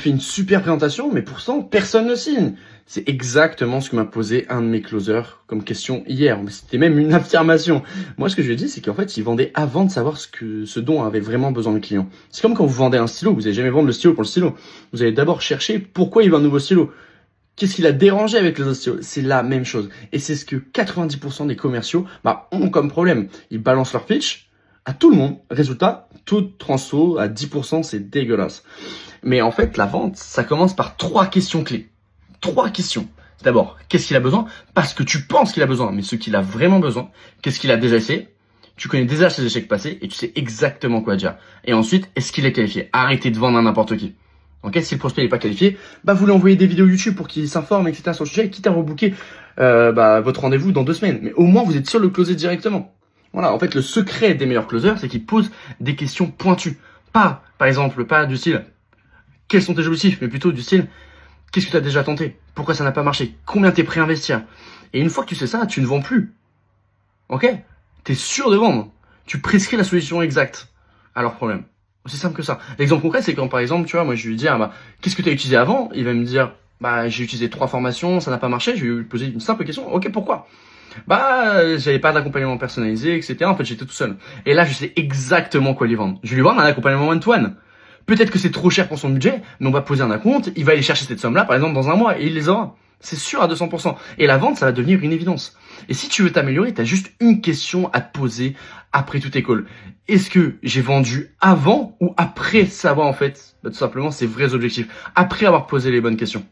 fait une super présentation, mais pourtant, personne ne signe. C'est exactement ce que m'a posé un de mes closers comme question hier. Mais c'était même une affirmation. Moi, ce que je lui ai dit, c'est qu'en fait, il vendait avant de savoir ce dont avait vraiment besoin le client. C'est comme quand vous vendez un stylo. Vous n'allez jamais vendre le stylo pour le stylo. Vous allez d'abord chercher pourquoi il veut un nouveau stylo. Qu'est-ce qui l'a dérangé avec les autres stylos? C'est la même chose. Et c'est ce que 90% des commerciaux ont comme problème. Ils balancent leur pitch à tout le monde. Résultat, taux de transfo à 10%, c'est dégueulasse. Mais en fait, la vente, ça commence par 3 questions clés. 3 questions. D'abord, qu'est-ce qu'il a besoin? Parce que tu penses qu'il a besoin, mais ce qu'il a vraiment besoin, qu'est-ce qu'il a déjà essayé? Tu connais déjà ses échecs passés et tu sais exactement quoi dire. Et ensuite, est-ce qu'il est qualifié? Arrêtez de vendre à n'importe qui. Ok, si le prospect n'est pas qualifié, vous lui envoyez des vidéos YouTube pour qu'il s'informe, etc. sur le sujet, quitte à rebooker votre rendez-vous dans 2 semaines. Mais au moins, vous êtes sûr de le closer directement. Voilà, en fait, le secret des meilleurs closers, c'est qu'ils posent des questions pointues. Pas, par exemple, pas du style « Quels sont tes objectifs ?» mais plutôt du style « Qu'est-ce que tu as déjà tenté? Pourquoi ça n'a pas marché? Combien t'es prêt à investir ?» Et une fois que tu sais ça, tu ne vends plus. Ok? T'es sûr de vendre. Tu prescris la solution exacte à leur problème. Aussi simple que ça. L'exemple concret, c'est quand, par exemple, tu vois, moi, je vais lui dire, qu'est-ce que tu as utilisé avant? Il va me dire, j'ai utilisé 3 formations, ça n'a pas marché. Je vais lui poser une simple question. Ok, pourquoi? J'avais pas d'accompagnement personnalisé, etc. En fait, j'étais tout seul. Et là, je sais exactement quoi lui vendre. Je vais lui vendre un accompagnement one-to-one. Peut-être que c'est trop cher pour son budget, mais on va poser un acompte, il va aller chercher cette somme-là, par exemple, dans un mois, et il les aura. C'est sûr à 200%. Et la vente, ça va devenir une évidence. Et si tu veux t'améliorer, tu as juste une question à te poser après tout tes calls. Est-ce que j'ai vendu avant ou après savoir, en fait, tout simplement, ses vrais objectifs? Après avoir posé les bonnes questions.